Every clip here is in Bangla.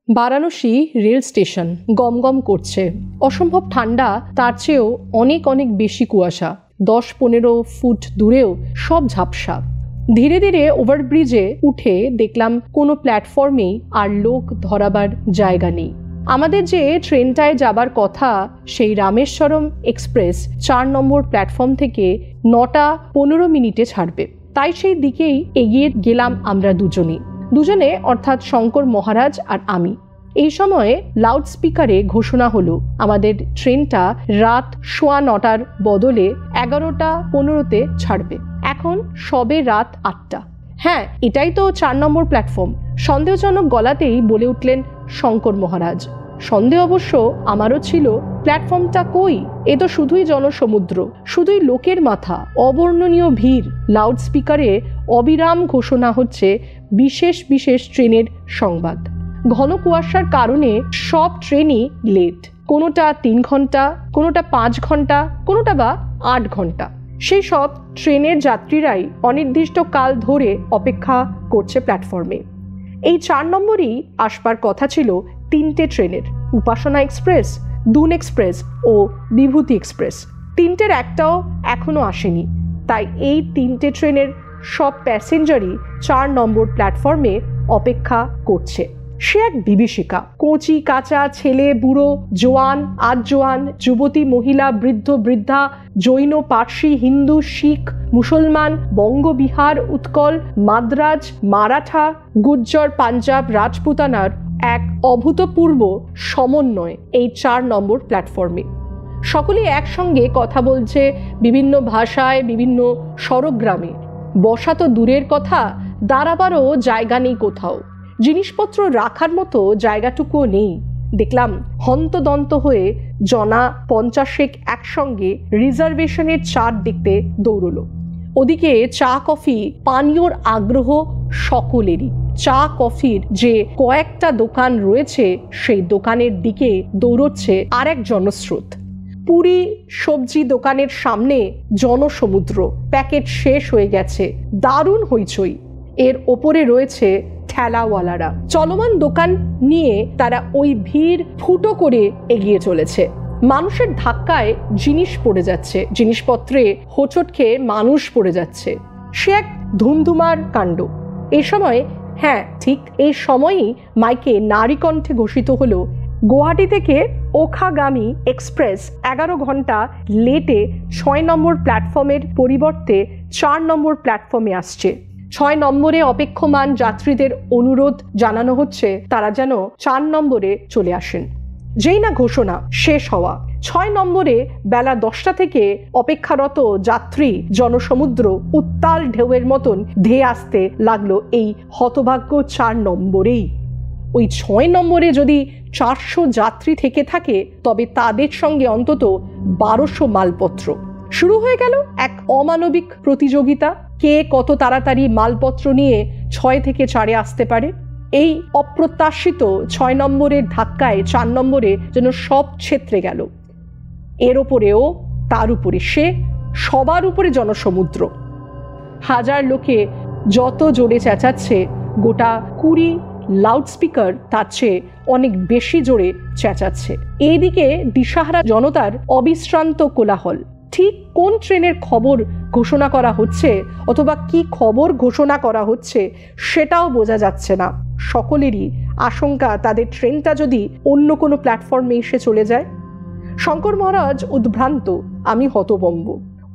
বারাণসী রেল স্টেশন গমগম করছে। অসম্ভব ঠান্ডা, তার চেয়েও অনেক অনেক বেশি কুয়াশা। 10-15 ফুট দূরেও সব ঝাপসা। ধীরে ধীরে ওভারব্রিজে উঠে দেখলাম কোনো প্ল্যাটফর্মেই আর লোক ধরাবার জায়গা নেই। আমাদের যে ট্রেনটায় যাবার কথা, সেই রামেশ্বরম এক্সপ্রেস 4 নম্বর প্ল্যাটফর্ম থেকে 9:15 ছাড়বে। তাই সেই দিকেই এগিয়ে গেলাম আমরা দুজনে অর্থাৎ শঙ্কর মহারাজ আর আমি। এই সময়ে লাউড স্পিকারে ঘোষণা হলো আমাদের ট্রেনটা রাত 9:15 বদলে 11:15 ছাড়বে। এখন সবে রাত 8টা। হ্যাঁ, এটাই তো 4 নম্বর প্ল্যাটফর্ম, সন্দেহজনক গলাতেই বলে উঠলেন শঙ্কর মহারাজ। সন্দেহ অবশ্য আমারও ছিল, প্ল্যাটফর্মটা কই? এ তো শুধুই জনসমুদ্র, শুধুই লোকের মাথা, অবর্ণনীয় ভিড়। লাউড স্পিকারে অবিরাম ঘোষণা হচ্ছে বিশেষ বিশেষ ট্রেনের সংবাদ। ঘন কুয়াশার কারণে সব ট্রেনই লেট, কোনোটা 3 ঘন্টা, কোনোটা 5 ঘন্টা, কোনোটা বা 8 ঘন্টা। সেই সব ট্রেনের যাত্রীরাই অনির্দিষ্ট কাল ধরে অপেক্ষা করছে প্ল্যাটফর্মে। এই 4 নম্বরই আসবার কথা ছিল 3টে ট্রেনের, উপাসনা এক্সপ্রেস, দুন এক্সপ্রেস ও বিভূতি এক্সপ্রেস। 3টের একটাও এখনো আসেনি। তাই এই 3টে ট্রেনের সব প্যাসেঞ্জারই 4 নম্বর প্ল্যাটফর্মে অপেক্ষা করছে। সে এক বিভীষিকা। কচি কাঁচা ছেলে, বুড়ো, জোয়ান, আধজোয়ান, যুবতী, মহিলা, বৃদ্ধ, বৃদ্ধা, জৈন, পার্সি, হিন্দু, শিখ, মুসলমান, বঙ্গবিহার, উৎকল, মাদ্রাজ, মারাঠা, গুর্জর, পাঞ্জাব, রাজপুতানার এক অভূতপূর্ব সমন্বয় এই 4 নম্বর প্ল্যাটফর্মে। সকলেই একসঙ্গে কথা বলছে বিভিন্ন ভাষায়, বিভিন্ন স্বরগ্রামে। বসা তো দূরের কথা, দাঁড়াবারও জায়গা নেই কোথাও। জিনিসপত্র রাখার মতো জায়গাটুকুও নেই। দেখলাম হন্তদন্ত হয়ে জনা 50 একসঙ্গে রিজার্ভেশনের চার্ট দেখতে দৌড়লো। ওদিকে চা কফি পানীয়র আগ্রহ সকলেরই। চা কফির যে কয়েকটা দোকান রয়েছে, সেই দোকানের দিকে দৌড়চ্ছে আর এক জনস্রোত। পুরি সবজি দোকানের সামনে জনসমুদ্র, প্যাকেট শেষ হয়ে গেছে, দারুণ হইচই। এর ওপরে রয়েছে ঠেলাওয়ালারা। চলমান দোকান নিয়ে তারা ওই ভিড় ফুটো করে এগিয়ে চলেছে। মানুষের ধাক্কায় জিনিস পড়ে যাচ্ছে, জিনিসপত্রে হোঁচট খেয়ে মানুষ পড়ে যাচ্ছে। সে এক ধুমধুমার কাণ্ড। এই সময়, হ্যাঁ ঠিক এই সময়ই মাইকে নারী কণ্ঠে ঘোষিত হলো গুয়াহাটি থেকে ওখাগামী এক্সপ্রেস 11 ঘন্টা লেটে 6 নম্বর প্ল্যাটফর্মের পরিবর্তে 4 নম্বর প্ল্যাটফর্মে আসছে। 6 নম্বরে অপেক্ষমান যাত্রীদের অনুরোধ জানানো হচ্ছে তারা যেন 4 নম্বরে চলে আসেন। যেই না ঘোষণা শেষ হওয়া, 6 নম্বরে বেলা 10টা থেকে অপেক্ষারত যাত্রী জনসমুদ্র উত্তাল ঢেউয়ের মতন ধেয়ে আসতে লাগলো এই হতভাগ্য 4 নম্বরেই। ওই 6 নম্বরে যদি 400 যাত্রী থেকে থাকে, তবে তাদের সঙ্গে অন্তত 1200 মালপত্র। শুরু হয়ে গেল এক অমানবিক প্রতিযোগিতা, কে কত তাড়াতাড়ি মালপত্র নিয়ে 6 থেকে 4-এ আসতে পারে। এই অপ্রত্যাশিত 6 নম্বরের ধাক্কায় 4 নম্বরে যেন সব ছেত্রে গেল। এর ওপরেও তার উপরে সে সবার উপরে জনসমুদ্র। হাজার লোকে যত জোরে চেঁচাচ্ছে, গোটা 20 লাউডস্পিকার তার চেয়ে অনেক বেশি জোরে চেঁচাচ্ছে। এইদিকে দিশাহারা জনতার অবিশ্রান্ত কোলাহল। ঠিক কোন ট্রেনের খবর ঘোষণা করা হচ্ছে অথবা কি খবর ঘোষণা করা হচ্ছে সেটাও বোঝা যাচ্ছে না। সকলেরই আশঙ্কা তাদের ট্রেনটা যদি অন্য কোনো প্ল্যাটফর্মে এসে চলে যায়। শঙ্কর মহারাজ উদ্ভ্রান্ত, আমি হতভম্ব।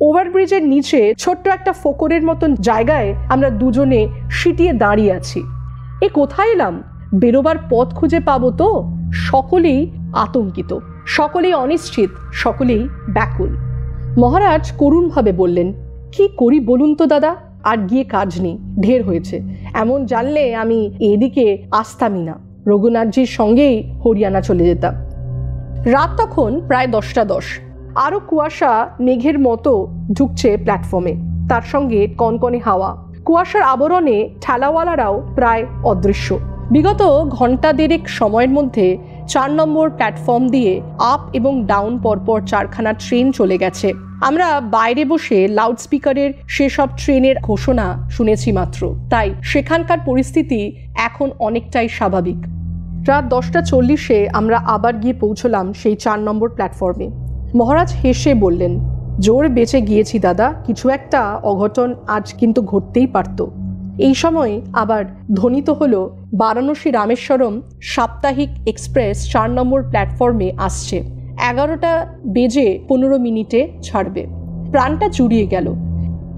ওভারব্রিজের নিচে ছোট্ট একটা ফোকরের মতন জায়গায় আমরা দুজনে সিটিয়ে দাঁড়িয়ে আছি। এ কোথায় এলাম? বেরোবার পথ খুঁজে পাবো তো? সকলেই আতঙ্কিত, সকলেই অনিশ্চিত, সকলেই ব্যাকুল। মহারাজ করুণভাবে বললেন, কি করি বলুন তো দাদা, আর গিয়ে কাজ নেই, ঢের হয়েছে। এমন জানলে আমি এদিকে আসতামই না, রঘুনাথজির সঙ্গেই হরিয়ানা চলে যেতাম। রাত তখন প্রায় 10টা 10। আরও কুয়াশা মেঘের মতো ঢুকছে প্ল্যাটফর্মে, তার সঙ্গে কনকনে হাওয়া। কুয়াশার আবরণে ঠেলাওয়ালারাও প্রায় অদৃশ্য। বিগত ঘন্টা দেড়েক সময়ের মধ্যে 4 নম্বর প্ল্যাটফর্ম দিয়ে আপ এবং ডাউন পরপর 4খানা ট্রেন চলে গেছে। আমরা বাইরে বসে লাউডস্পিকারের সেসব ট্রেনের ঘোষণা শুনেছি মাত্র, তাই সেখানকার পরিস্থিতি এখন অনেকটাই স্বাভাবিক। রাত 10:40 আমরা আবার গিয়ে পৌঁছলাম সেই 4 নম্বর প্ল্যাটফর্মে। মহারাজ হেসে বললেন, জোর বেঁচে গিয়েছি দাদা, কিছু একটা অঘটন আজ কিন্তু ঘটতেই পারত। এই সময় আবার ধ্বনিত হলো বারাণসী রামেশ্বরম সাপ্তাহিক এক্সপ্রেস 4 নম্বর প্ল্যাটফর্মে আসছে, 11:15 ছাড়বে। প্রাণটা জুড়িয়ে গেল।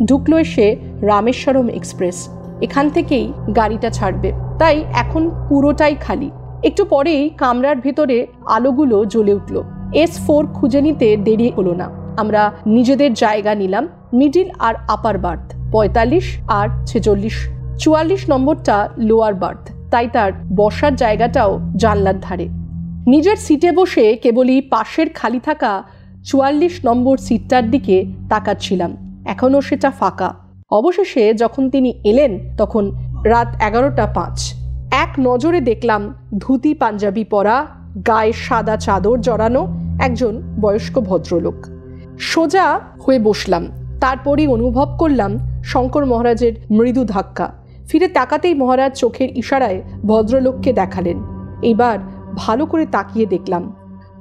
ঢুকলো এসে রামেশ্বরম এক্সপ্রেস, এখান থেকেই গাড়িটা ছাড়বে, তাই এখন পুরোটাই খালি। একটু পরেই কামরার ভেতরে আলোগুলো জ্বলে উঠল। S4 খুঁজে নিতে দেরি হলো না। আমরা নিজেদের জায়গা নিলাম, মিডিল আর আপার বার্থ, 45 আর 46। 44 নম্বরটা লোয়ার বার্থ, তাই তার বসার জায়গাটাও জানলার ধারে। নিজের সিটে বসে কেবলই পাশের খালি থাকা 44 নম্বর সিটটার দিকে তাকাচ্ছিলাম। এখনও সেটা ফাঁকা। অবশেষে যখন তিনি এলেন তখন রাত 11:05। এক নজরে দেখলাম ধুতি পাঞ্জাবি পরা, গায়ে সাদা চাদর জড়ানো একজন বয়স্ক ভদ্রলোক। সোজা হয়ে বসলাম। তারপরই অনুভব করলাম শঙ্কর মহারাজের মৃদু ধাক্কা। ফিরে তাকাতেই মহারাজ চোখের ইশারায় ভদ্রলোককে দেখালেন। এইবার ভালো করে তাকিয়ে দেখলাম,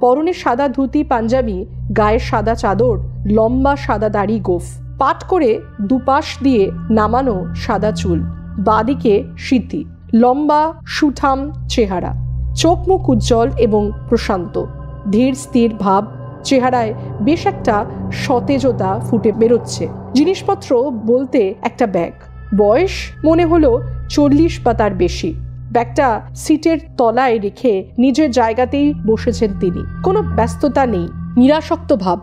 পরনে সাদা ধুতি পাঞ্জাবি, গায়ে সাদা চাদর, লম্বা সাদা দাড়ি গোঁফ, পাট করে দুপাশ দিয়ে নামানো সাদা চুল, বাদিকে সিদ্ধি, লম্বা সুঠাম চেহারা, চোখ মুখ উজ্জ্বল এবং প্রশান্ত, ধীর স্থির ভাব, চেহারায় বেশ একটা সতেজতা ফুটে বেরোচ্ছে। জিনিসপত্র বলতে একটা ব্যাগ, বয়স মনে হলো 40 বা তার বেশি। ব্যাগটা সিটের তলায় রেখে নিজের জায়গাতেই বসেছেন তিনি। কোনো ব্যস্ততা নেই, নিরাসক্ত ভাব।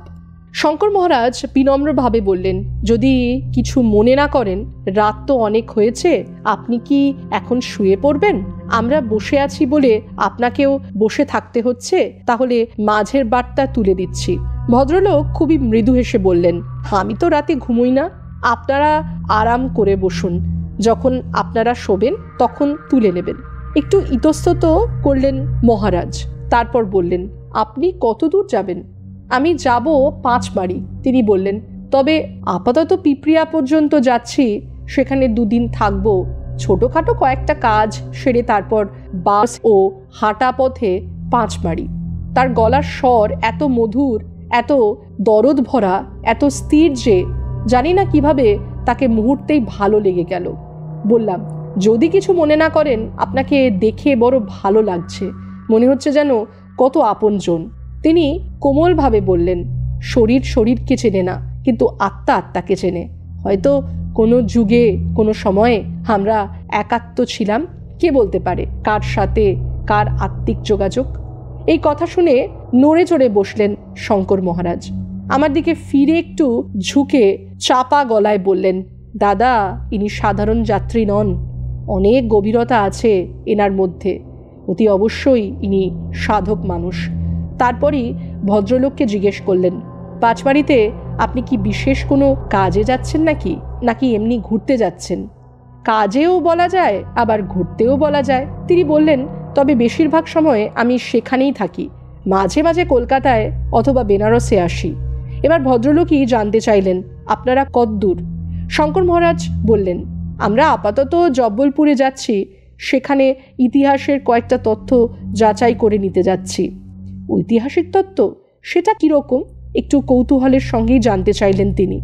শঙ্কর মহারাজ বিনম্রভাবে বললেন, যদি কিছু মনে না করেন, রাত তো অনেক হয়েছে, আপনি কি এখন শুয়ে পড়বেন? আমরা বসে আছি বলে আপনাকেও বসে থাকতে হচ্ছে, তাহলে মাঝের বারটা তুলে দিচ্ছি। ভদ্রলোক খুবই মৃদু হেসে বললেন, আমি তো রাতে ঘুমোই না, আপনারা আরাম করে বসুন, যখন আপনারা শোবেন তখন তুলে নেবেন। একটু ইতস্তত করলেন মহারাজ, তারপর বললেন, আপনি কত দূর যাবেন? আমি যাব 5 বাড়ি। তিনি বললেন, তবে আপাতত পিপ্রিয়া পর্যন্ত যাচ্ছি, সেখানে 2 দিন থাকবো, ছোটোখাটো কয়েকটা কাজ সেরে তারপর বাস ও হাঁটা পথে 5 বাড়ি। তার গলার স্বর এত মধুর, এত দরদ ভরা, এত স্থির যে জানি না কিভাবে তাকে মুহূর্তেই ভালো লেগে গেল। বললাম, যদি কিছু মনে না করেন, আপনাকে দেখে বড় ভালো লাগছে, মনে হচ্ছে যেন কত আপনজন। তিনি কোমলভাবে বললেন, শরীর শরীরকে চেনে না, কিন্তু আত্মা আত্মাকে চেনে। হয়তো কোনো যুগে কোনো সময়ে আমরা একাত্ম ছিলাম, কে বলতে পারে কার সাথে কার আত্মিক যোগাযোগ। এই কথা শুনে নড়ে চড়ে বসলেন শঙ্কর মহারাজ। আমার দিকে ফিরে একটু ঝুঁকে চাপা গলায় বললেন, দাদা, ইনি সাধারণ যাত্রী নন, অনেক গভীরতা আছে এনার মধ্যে, অতি অবশ্যই ইনি সাধক মানুষ। তারপরই ভদ্রলোককে জিজ্ঞেস করলেন, 5 বাড়িতে আপনি কি বিশেষ কোনো কাজে যাচ্ছেন নাকি এমনি ঘুরতে যাচ্ছেন? কাজেও বলা যায়, আবার ঘুরতেও বলা যায়। তিনি বললেন, তবে বেশিরভাগ সময়ে আমি সেখানেই থাকি, মাঝে মাঝে কলকাতায় অথবা বেনারসে আসি। এবার ভদ্রলোকই জানতে চাইলেন, আপনারা কতদূর? শঙ্কর মহারাজ বললেন, আমরা আপাতত জব্বলপুরে যাচ্ছি, সেখানে ইতিহাসের কয়েকটা তথ্য যাচাই করে নিতে যাচ্ছি। ঐতিহাসিক তত্ত্ব? সেটা কীরকম? একটু কৌতূহলের সঙ্গেই জানতে চাইলেন তিনি।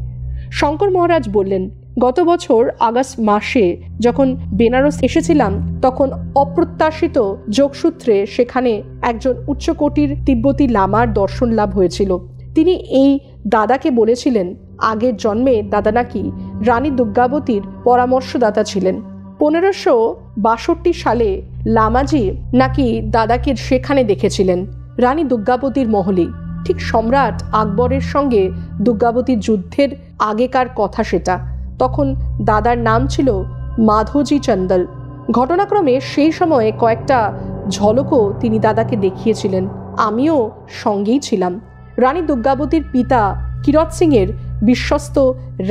শঙ্কর মহারাজ বললেন, গত বছর আগস্ট মাসে যখন বেনারস এসেছিলাম, তখন অপ্রত্যাশিত যোগসূত্রে সেখানে একজন উচ্চকোটির তিব্বতী লামার দর্শন লাভ হয়েছিল। তিনি এই দাদাকে বলেছিলেন, আগের জন্মে দাদা নাকি রানী দুর্গাবতীর পরামর্শদাতা ছিলেন। 1562 সালে লামাজি নাকি দাদাকে সেখানে দেখেছিলেন, রানী দুর্গাবতীর মহলেই। ঠিক সম্রাট আকবরের সঙ্গে দুর্গাবতীর যুদ্ধের আগেকার কথা সেটা। তখন দাদার নাম ছিল মাধোজি চন্দল। ঘটনাক্রমে সেই সময়ে কয়েকটা ঝলকও তিনি দাদাকে দেখিয়েছিলেন, আমিও সঙ্গেই ছিলাম। রানী দুর্গাবতীর পিতা কিরত সিংয়ের বিশ্বস্ত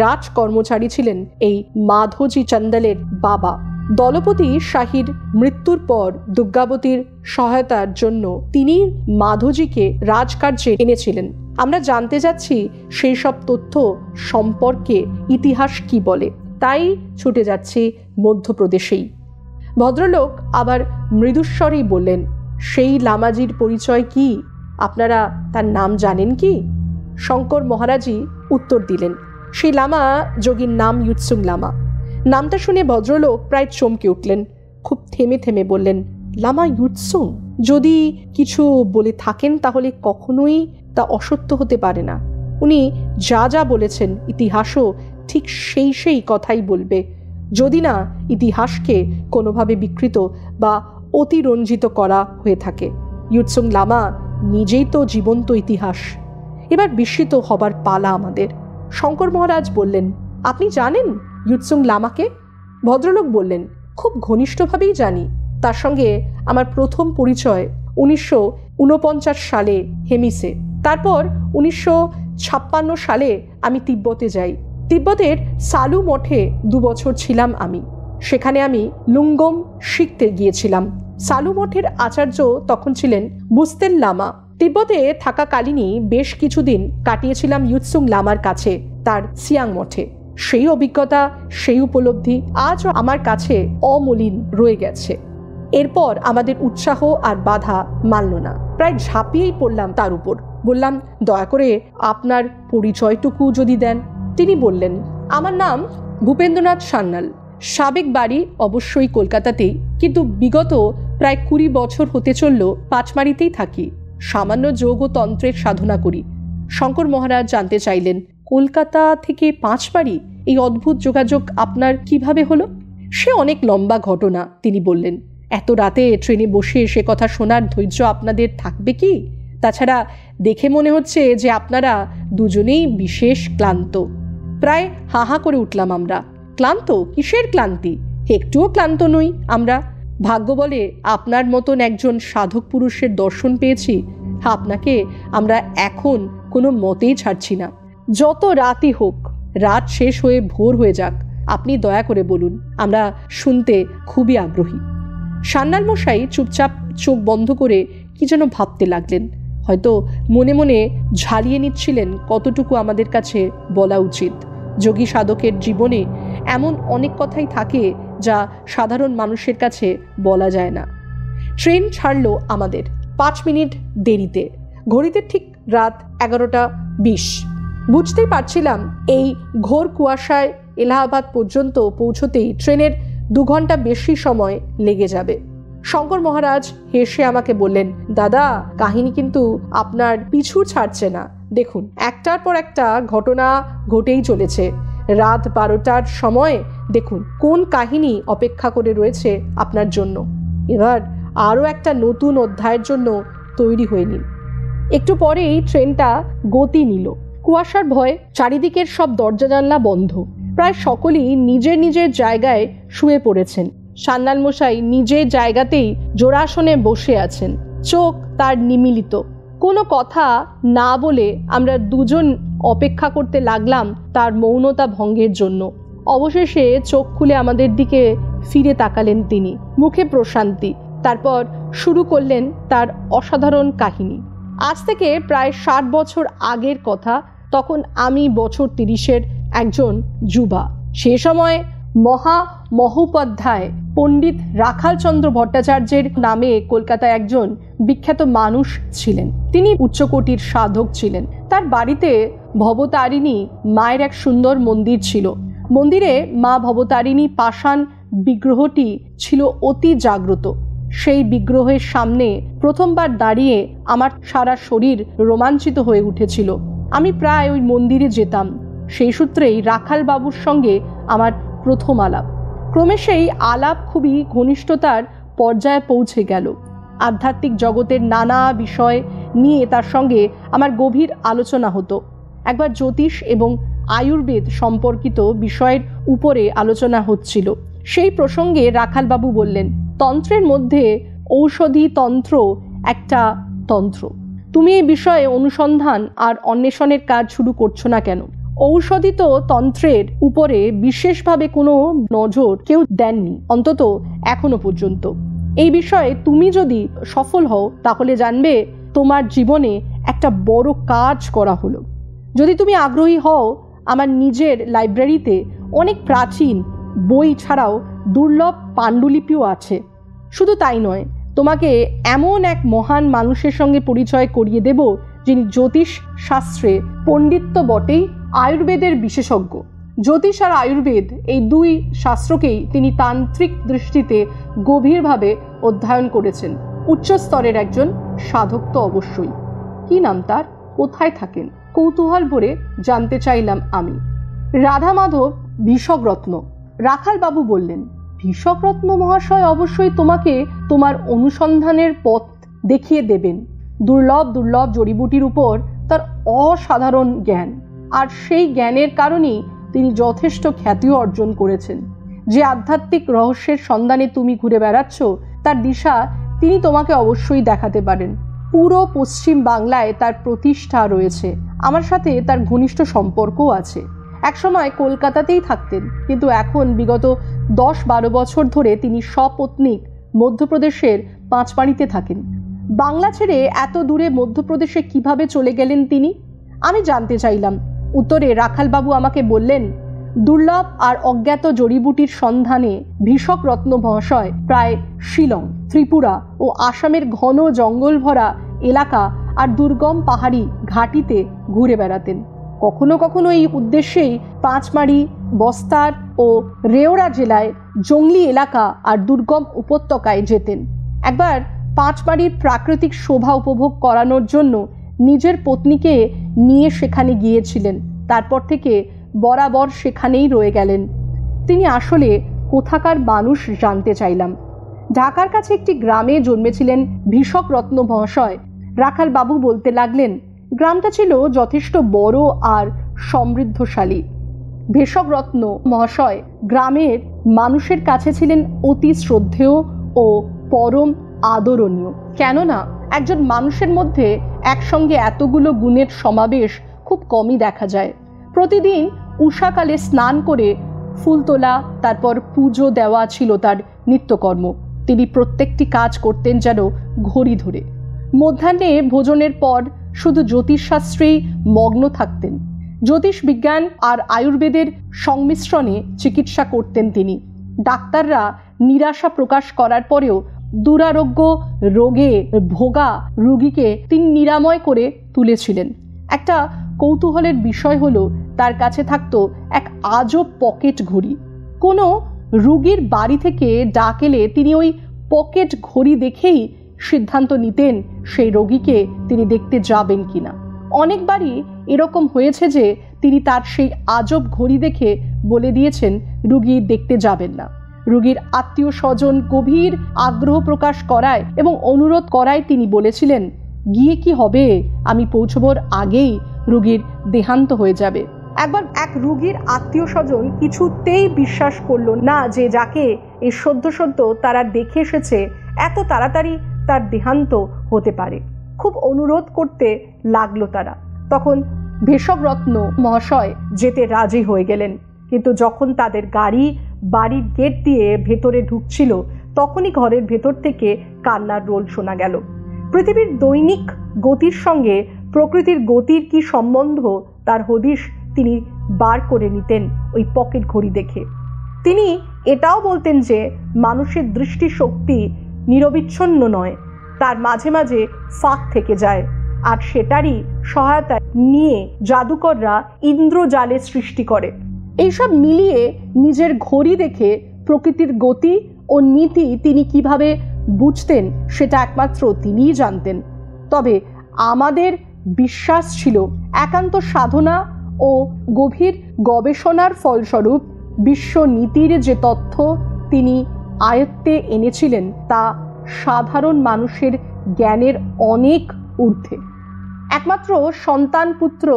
রাজ কর্মচারী ছিলেন এই মাধোজি চন্দলের বাবা। দলপতি শাহীর মৃত্যুর পর দুর্গাবতীর সহায়তার জন্য তিনি মাধোজিকে রাজকার্যে এনেছিলেন। আমরা জানতে যাচ্ছি সেই সব তথ্য সম্পর্কে ইতিহাস কি বলে, তাই ছুটে যাচ্ছি মধ্যপ্রদেশেই। ভদ্রলোক আবার মৃদুস্বরেই বললেন, সেই লামাজির পরিচয় কি? আপনারা তার নাম জানেন কি? শঙ্কর মহারাজই উত্তর দিলেন, সেই লামা যোগীর নাম ইয়ুৎসুং লামা। নামটা শুনে ভদ্রলোক প্রায় চমকে উঠলেন। খুব থেমে থেমে বললেন, লামা ইয়ুৎসুং? যদি কিছু বলে থাকেন তাহলে কখনোই তা অসত্য হতে পারে না। উনি যা যা বলেছেন ইতিহাসও ঠিক সেই কথাই বলবে, যদি না ইতিহাসকে কোনোভাবে বিকৃত বা অতিরঞ্জিত করা হয়ে থাকে। ইয়ুৎসুং লামা নিজেই তো জীবন্ত ইতিহাস। এবার বিস্মিত হবার পালা আমাদের। শঙ্কর মহারাজ বললেন, আপনি জানেন ইয়ুৎসুং লামাকে? ভদ্রলোক বললেন, খুব ঘনিষ্ঠভাবেই জানি। তার সঙ্গে আমার প্রথম পরিচয় 1949 সালে হেমিসে। তারপর 1956 সালে আমি তিব্বতে যাই। তিব্বতের সালু মঠে 2 বছর ছিলাম আমি। সেখানে আমি লুঙ্গম শিখতে গিয়েছিলাম। সালু মঠের আচার্য তখন ছিলেন বুস্তেন লামা। তিব্বতে থাকাকালীনই বেশ কিছুদিন কাটিয়েছিলাম ইয়ুৎসুং লামার কাছে, তার সিয়াং মঠে। সেই অভিজ্ঞতা, সেই উপলব্ধি আজও আমার কাছে অমলিন রয়ে গেছে। এরপর আমাদের উৎসাহ আর বাধা মানল না, প্রায় ঝাঁপিয়েই পড়লাম তার উপর। বললাম, দয়া করে আপনার পরিচয়টুকু যদি দেন। তিনি বললেন, আমার নাম ভূপেন্দ্রনাথ সান্যাল। সাবেক বাড়ি অবশ্যই কলকাতাতেই, কিন্তু বিগত প্রায় 20 বছর হতে চলল পাঁচমারিতেই থাকি। সামান্য যোগ ও তন্ত্রের সাধনা করি। শঙ্কর মহারাজ জানতে চাইলেন, কলকাতা থেকে পাঁচমারি এই অদ্ভুত যোগাযোগ আপনার কিভাবে হলো? সে অনেক লম্বা ঘটনা, তিনি বললেন। এত রাতে ট্রেনে বসে সে কথা শোনার ধৈর্য আপনাদের থাকবে কি? তাছাড়া দেখে মনে হচ্ছে যে আপনারা দুজনেই বিশেষ ক্লান্ত। প্রায় হাহা করে উঠলাম আমরা। ক্লান্ত? কিসের ক্লান্তি? একটুও ক্লান্ত নই আমরা। ভাগ্য বলে আপনার মতন একজন সাধক পুরুষের দর্শন পেয়েছি। আপনাকে আমরা এখন কোনো মতেই ছাড়ছি না। যত রাতই হোক, রাত শেষ হয়ে ভোর হয়ে যাক, আপনি দয়া করে বলুন, আমরা শুনতে খুবই আগ্রহী। সান্যাল মশাই চুপচাপ চোখ বন্ধ করে কি যেন ভাবতে লাগলেন। হয়তো মনে মনে ঝালিয়ে নিচ্ছিলেন কতটুকু আমাদের কাছে বলা উচিত। যোগী সাধকের জীবনে এমন অনেক কথাই থাকে যা সাধারণ মানুষের কাছে বলা যায় না। ট্রেন ছাড়লো আমাদের 5 মিনিট দেরিতে। ঘড়িতে ঠিক রাত 11:20। বুঝতেই পারছিলাম এই ঘোর কুয়াশায় এলাহাবাদ পর্যন্ত পৌঁছতেই ট্রেনের 2 ঘন্টা বেশি সময় লেগে যাবে। শঙ্কর মহারাজ হেসে আমাকে বললেন, দাদা, কাহিনী কিন্তু আপনার পিছু ছাড়ছে না। দেখুন, একটার পর একটা ঘটনা ঘটেই চলেছে। রাত 12টার সময় দেখুন কোন কাহিনী অপেক্ষা করে রয়েছে আপনার জন্য। এবার আরও একটা নতুন অধ্যায়ের জন্য তৈরি হয়ে নিন। একটু পরেই ট্রেনটা গতি নিল। কুয়াশার ভয় চারিদিকের সব দরজা জানলা বন্ধ। প্রায় সকলেই নিজের নিজের জায়গায় শুয়ে পড়েছেন। সান্যাল মশাই নিজের জায়গাতেই জোড়াসনে বসে আছেন, চোখ তার নিমিলিত। কোনো কথা না বলে আমরা দুজন অপেক্ষা করতে লাগলাম তার মৌনতা ভঙ্গের জন্য। অবশেষে চোখ খুলে আমাদের দিকে ফিরে তাকালেন তিনি, মুখে প্রশান্তি। তারপর শুরু করলেন তার অসাধারণ কাহিনী। আজ থেকে প্রায় 60 বছর আগের কথা। তখন আমি বছর 30-এর একজন যুবা। সে সময় মহোপাধ্যায় পণ্ডিত রাখালচন্দ্র ভট্টাচার্যের নামে কলকাতায় একজন বিখ্যাত মানুষ ছিলেন। তিনি উচ্চকোটির সাধক ছিলেন। তার বাড়িতে ভবতারিণী মায়ের এক সুন্দর মন্দির ছিল। মন্দিরে মা ভবতারিণী পাষাণ বিগ্রহটি ছিল অতি জাগ্রত। সেই বিগ্রহের সামনে প্রথমবার দাঁড়িয়ে আমার সারা শরীর রোমাঞ্চিত হয়ে উঠেছিল। আমি প্রায় ওই মন্দিরে যেতাম। সেই সূত্রেই রাখাল বাবুর সঙ্গে আমার প্রথম আলাপ। ক্রমে সেই আলাপ খুবই ঘনিষ্ঠতার পর্যায়ে পৌঁছে গেল। আধ্যাত্মিক জগতের নানা বিষয় নিয়ে তার সঙ্গে আমার গভীর আলোচনা হতো। একবার জ্যোতিষ এবং আয়ুর্বেদ সম্পর্কিত বিষয়ের উপরে আলোচনা হচ্ছিল। সেই প্রসঙ্গে রাখালবাবু বললেন, তন্ত্রের মধ্যে ঔষধি তন্ত্র একটা তন্ত্র। তুমি এই বিষয়ে অনুসন্ধান আর অন্বেষণের কাজ শুরু করছো না কেন? ঔষধিত তন্ত্রের উপরে বিশেষভাবে কোনো নজর কেউ দেননি, অন্তত এখনো পর্যন্ত। এই বিষয়ে তুমি যদি সফল হও তাহলে জানবে তোমার জীবনে একটা বড় কাজ করা হলো। যদি তুমি আগ্রহী হও, আমার নিজের লাইব্রেরিতে অনেক প্রাচীন বই ছাড়াও দুর্লভ পাণ্ডুলিপিও আছে। শুধু তাই নয়, তোমাকে এমন এক মহান মানুষের সঙ্গে পরিচয় করিয়ে দেব, যিনি জ্যোতিষ শাস্ত্রে পণ্ডিত্য বটেই, আয়ুর্বেদের বিশেষজ্ঞ। জ্যোতিষ আর আয়ুর্বেদ এই দুই শাস্ত্রকেই তিনি তান্ত্রিক দৃষ্টিতে গভীরভাবে অধ্যয়ন করেছেন। উচ্চ স্তরের একজন সাধক তো অবশ্যই। কি নাম তার, কোথায় থাকেন, কৌতূহল ভরে জানতে চাইলাম আমি। রাধা মাধব ভিষকরত্ন। রাখালবাবু বললেন, ভিষকরত্ন মহাশয় অবশ্যই তোমাকে তোমার অনুসন্ধানের পথ দেখিয়ে দেবেন। দুর্লভ দুর্লভ জড়িবুটির উপর তার অসাধারণ জ্ঞান, আর সেই জ্ঞানের কারণেই তিনি যথেষ্ট খ্যাতিও অর্জন করেছেন। যে আধ্যাত্মিক রহস্যের সন্ধানে তুমি ঘুরে বেড়াচ্ছ, তার দিশা তিনি তোমাকে অবশ্যই দেখাতে পারেন। পুরো পশ্চিম বাংলায় তার প্রতিষ্ঠা রয়েছে। আমার সাথে তার ঘনিষ্ঠ সম্পর্কও আছে। একসময় কলকাতাতেই থাকতেন, কিন্তু এখন বিগত 10-12 বছর ধরে তিনি সপত্নীক মধ্যপ্রদেশের পাঁচমারিতে থাকেন। বাংলা ছেড়ে এত দূরে মধ্যপ্রদেশে কিভাবে চলে গেলেন তিনি, আমি জানতে চাইলাম। উত্তরে রাখালবাবু আমাকে বললেন, দুর্লভ আর অজ্ঞাত জড়িবুটির সন্ধানে ভিষকরত্ন মহাশয় প্রায় শিলং, ত্রিপুরা ও আসামের ঘন জঙ্গল ভরা এলাকা আর দুর্গম পাহাড়ি ঘাটিতে ঘুরে বেড়াতেন। কখনো কখনো এই উদ্দেশ্যেই পাঁচমারি, বস্তার ও রেওড়া জেলায় জঙ্গলি এলাকা আর দুর্গম উপত্যকায় যেতেন। একবার পাঁচমারির প্রাকৃতিক শোভা উপভোগ করানোর জন্য নিজের পত্নীকে নিয়ে সেখানে গিয়েছিলেন। তারপর থেকে বরাবর সেখানেই রয়ে গেলেন। তিনি আসলে কোথাকার মানুষ জানতে চাইলাম। ঢাকার কাছে একটি গ্রামে জন্মেছিলেন ভিষকরত্ন মহাশয়। রাখালবাবু বলতে লাগলেন, গ্রামটা ছিল যথেষ্ট বড় আর সমৃদ্ধশালী। ভিষকরত্ন মহাশয় গ্রামের মানুষের কাছে ছিলেন অতি শ্রদ্ধেয় ও পরম আদরণীয়। কেননা একজন মানুষের মধ্যে একসঙ্গে এতগুলো গুণের সমাবেশ খুব কমই দেখা যায়। প্রতিদিন উষাকালে স্নান করে ফুল তোলা, তারপর পুজো দেওয়া ছিল তার নিত্যকর্ম। তিনি প্রত্যেকটি কাজ করতেন যেন ঘড়ি ধরে। মধ্যাহ্নে ভোজনের পর শুধু জ্যোতিষশাস্ত্রেই মগ্ন থাকতেন। জ্যোতিষ বিজ্ঞান আর আয়ুর্বেদের সংমিশ্রণে চিকিৎসা করতেন তিনি। ডাক্তাররা নিরাশা প্রকাশ করার পরেও দুরারোগ্য রোগে ভোগা রোগীকে তিনি নিরাময় করে তুলেছিলেন। একটা কৌতূহলের বিষয় হলো, তার কাছে থাকতো এক আজব পকেট ঘড়ি। কোনো রোগীর বাড়ি থেকে ডাক এলে তিনি ওই পকেট ঘড়ি দেখেই সিদ্ধান্ত নিতেন সেই রোগীকে তিনি দেখতে যাবেন কিনা। অনেকবারই এরকম হয়েছে যে তিনি তার সেই আজব ঘড়ি দেখে বলে দিয়েছেন রোগী দেখতে যাবেন না। রোগীর আত্মীয় স্বজন গভীর আগ্রহ প্রকাশ করায় এবং অনুরোধ করায় তিনি বলেছিলেন, গিয়ে কি হবে, আমি পৌঁছবার আগেই রোগীর দেহান্ত হয়ে যাবে। একবার এক রোগীর আত্মীয় স্বজন কিছুতেই বিশ্বাস করল না যে যাকে এই সদ্য তারা দেখে এসেছে এত তাড়াতাড়ি তার দেহান্ত হতে পারে। খুব অনুরোধ করতে লাগলো তারা। তখন ভিষকরত্ন মহাশয় যেতে রাজি হয়ে গেলেন। কিন্তু যখন তাদের গাড়ি বাড়ির গেট দিয়ে ভেতরে ঢুকছিল, তখনই ঘরের ভেতর থেকে কান্নার রোল শোনা গেল। পৃথিবীর দৈনিক গতির সঙ্গে প্রকৃতির গতির কি সম্বন্ধ, তার হদিশ তিনি বার করে নিতেন ওই পকেট ঘড়ি দেখে। তিনি এটাও বলতেন যে মানুষের দৃষ্টিশক্তি নিরবিচ্ছিন্ন নয়, তার মাঝে মাঝে ফাঁক থেকে যায়, আর সেটারই সহায়তা নিয়ে জাদুকররা ইন্দ্রজালের সৃষ্টি করে। এইসব মিলিয়ে নিজের ঘড়ি দেখে প্রকৃতির গতি ও নীতি তিনি কিভাবে বুঝতেন সেটা একমাত্র তিনিই জানতেন। তবে আমাদের বিশ্বাস ছিল একান্ত সাধনা ও গভীর গবেষণার ফলস্বরূপ বিশ্ব নীতির যে তথ্য তিনি আয়ত্তে এনেছিলেন তা সাধারণ মানুষের জ্ঞানের অনেক ঊর্ধ্বে। একমাত্র সন্তান পুত্র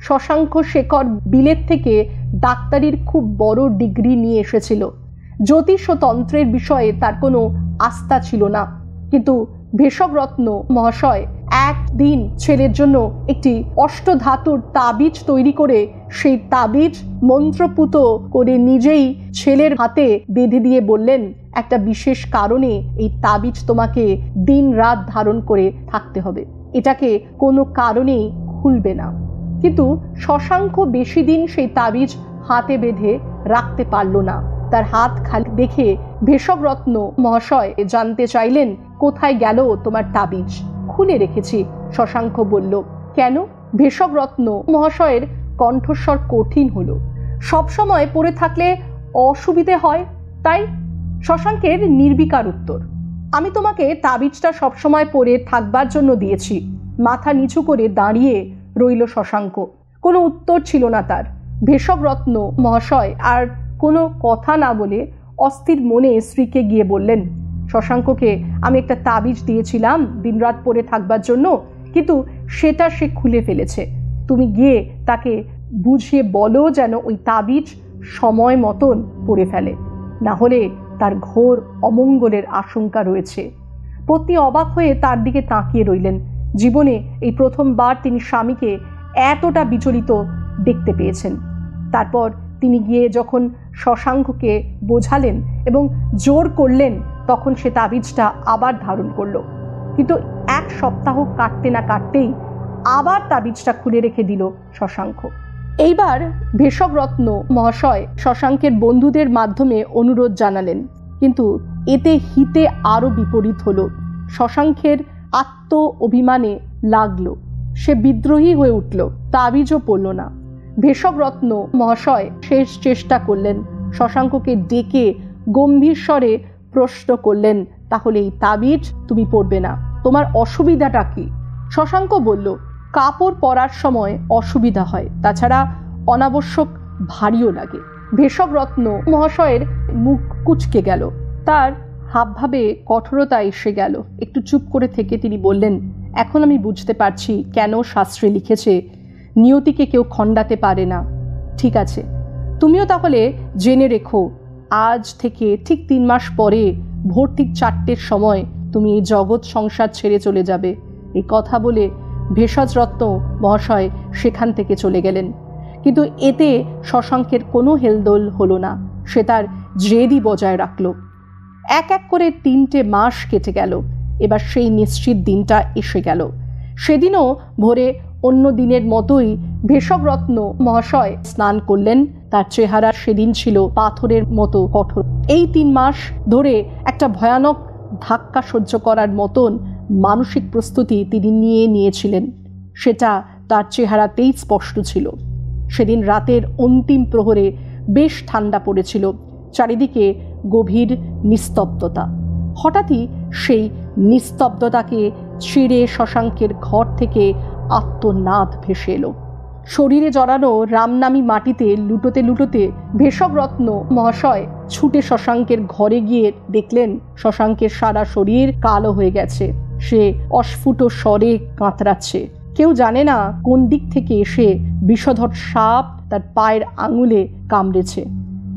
শশাঙ্ক শেখর বিলেত থেকে ডাক্তারির খুব বড় ডিগ্রি নিয়ে এসেছিল। জ্যোতিষ ও তন্ত্রের বিষয়ে তার কোনো আস্থা ছিল না, কিন্তু ভিষকরত্ন মহাশয় একদিন ছেলের জন্য একটি অষ্টধাতুর তাবিজ তৈরি করে সেই তাবিজ মন্ত্রপুত করে নিজেই ছেলের হাতে বেঁধে দিয়ে বললেন, একটা বিশেষ কারণে এই তাবিজ তোমাকে দিন রাত ধারণ করে থাকতে হবে, এটাকে কোনো কারণেই খুলবে না। কিন্তু শশাঙ্ক বেশি দিন সেই তাবিজ হাতে বেঁধে রাখতে পারল না। তার হাত খালি দেখে ভেষজরত্ন মহাশয় জানতে চাইলেন, কোথায় গেল তোমার তাবিজ? খুলে রেখেছি, শশাঙ্ক বলল। কেন? ভেষজরত্ন মহাশয়ের কণ্ঠস্বর কঠিন হলো। সবসময় পড়ে থাকলে অসুবিধে হয়, তাই। শশাঙ্কের নির্বিকার উত্তর। আমি তোমাকে তাবিজটা সবসময় পরে থাকবার জন্য দিয়েছি। মাথা নিচু করে দাঁড়িয়ে রইল শশাঙ্ক। কোনো উত্তর ছিল না তার। ভেষজরত্ন মহাশয় আর কোনো কথা না বলে অস্থির মনে স্ত্রীকে গিয়ে বললেন, শশাঙ্ককে আমি একটা তাবিজ দিয়েছিলাম দিনরাত পরে থাকবার জন্য, কিন্তু সেটা সে খুলে ফেলেছে। তুমি গিয়ে তাকে বুঝিয়ে বলো যেন ওই তাবিজ সময় মতন পরে ফেলে, না হলে তার ঘোর অমঙ্গলের আশঙ্কা রয়েছে। পত্নী অবাক হয়ে তার দিকে তাকিয়ে রইলেন। জীবনে এই প্রথমবার তিনি স্বামীকে এতটা বিচলিত দেখতে পেয়েছেন। তারপর তিনি গিয়ে যখন শশাঙ্ককে বোঝালেন এবং জোর করলেন, তখন সে তাবিজটা আবার ধারণ করল। কিন্তু 1 সপ্তাহ কাটতে না কাটতেই আবার তাবিজটা খুলে রেখে দিল শশাঙ্ক। এইবার ভেষজরত্ন মহাশয় শশাঙ্কের বন্ধুদের মাধ্যমে অনুরোধ জানালেন, কিন্তু এতে হিতে আরো বিপরীত হলো। শশাঙ্কের আত্ম অভিমানে লাগলো, সে বিদ্রোহী হয়ে উঠল, তাবিজও পড়ল না। ভেষজরত্ন মহাশয় শেষ চেষ্টা করলেন, শশাঙ্ককে ডেকে গম্ভীর স্বরে প্রশ্ন করলেন, তাহলে এই তাবিজ তুমি পড়বে না, তোমার অসুবিধাটা কি? শশাঙ্ক বলল, কাপড় পরার সময় অসুবিধা হয়, তাছাড়া অনাবশ্যক ভারীও লাগে। ভেষজরত্ন মহাশয়ের মুখ কুঁচকে গেল, তার হাবভাবে কঠোরতা এসে গেল। একটু চুপ করে থেকে তিনি বললেন, এখন আমি বুঝতে পারছি কেন শাস্ত্রে লিখেছে নিয়তিকে কেউ খণ্ডাতে পারে না। ঠিক আছে, তুমিও তাহলে জেনে রেখো, আজ থেকে ঠিক 3 মাস পরে ভোর ঠিক 4টের সময় তুমি এই জগৎ সংসার ছেড়ে চলে যাবে। এই কথা বলে ভেষজরত্ন মহাশয় সেখান থেকে চলে গেলেন। কিন্তু এতে শশাঙ্কের কোনো হেলদোল হলো না, সে তার জেদই বজায় রাখল। এক এক করে 3টে মাস কেটে গেল। এবার সেই নিশ্চিত দিনটা এসে গেল। সেদিনও ভোরে অন্য দিনের মতোই ভেষজরত্ন মহাশয় স্নান করলেন। তার চেহারা সেদিন ছিল পাথরের মতো কঠোর। এই 3 মাস ধরে একটা ভয়ানক ধাক্কা সহ্য করার মতন মানসিক প্রস্তুতি তিনি নিয়েছিলেন, সেটা তার চেহারাতেই স্পষ্ট ছিল। সেদিন রাতের অন্তিম প্রহরে বেশ ঠান্ডা পড়েছিল, চারিদিকে গভীর নিস্তব্ধতা। হঠাৎই সেই নিস্তব্ধতাকে ছিঁড়ে শশাঙ্কের ঘর থেকে আত্মনাদ ভেসে এলো। শরীরে জড়ানো রামনামী মাটিতে লুটোতে লুটোতে ভেষজরত্ন মহাশয় ছুটে শশাঙ্কের ঘরে গিয়ে দেখলেন শশাঙ্কের সারা শরীর কালো হয়ে গেছে। সে অস্ফুট স্বরে কাতরাচ্ছে। কেউ জানে না কোন দিক থেকে এসে বিষধর সাপ তার পায়ের আঙুলে কামড়েছে।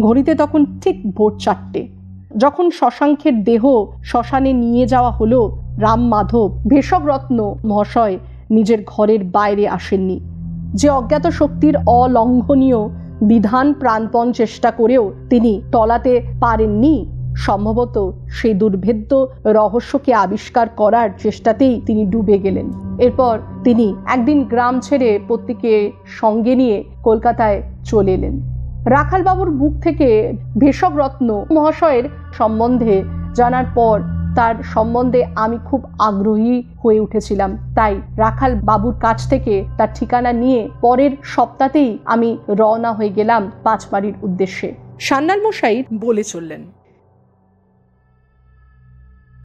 ঘড়িতে তখন ঠিক ভোর 4টে। যখন শশাঙ্কের দেহ শ্মশানে নিয়ে যাওয়া হলো, রাম মাধব ভেষজরত্ন মহাশয় নিজের ঘরের বাইরে আসেননি। যে অজ্ঞাত শক্তির অলঙ্ঘনীয় বিধান প্রাণপণ চেষ্টা করেও তিনি টলাতে পারেননি, সম্ভবত সেই দুর্ভেদ্য রহস্যকে আবিষ্কার করার চেষ্টাতেই তিনি ডুবে গেলেন। এরপর তিনি একদিন গ্রাম ছেড়ে পত্নীকে সঙ্গে নিয়ে কলকাতায় চলে এলেন। রাখালবাবুর বুক থেকে ভেষজরত্ন মহাশয়ের সম্বন্ধে জানার পর তার সম্বন্ধে আমি খুব আগ্রহী হয়ে উঠেছিলাম। তাই রাখাল বাবুর কাছ থেকে তার ঠিকানা নিয়ে পরের সপ্তাহেই আমি রওনা হয়ে গেলাম পাঁচমারির উদ্দেশ্যে। সান্যাল মশাই বলে চললেন,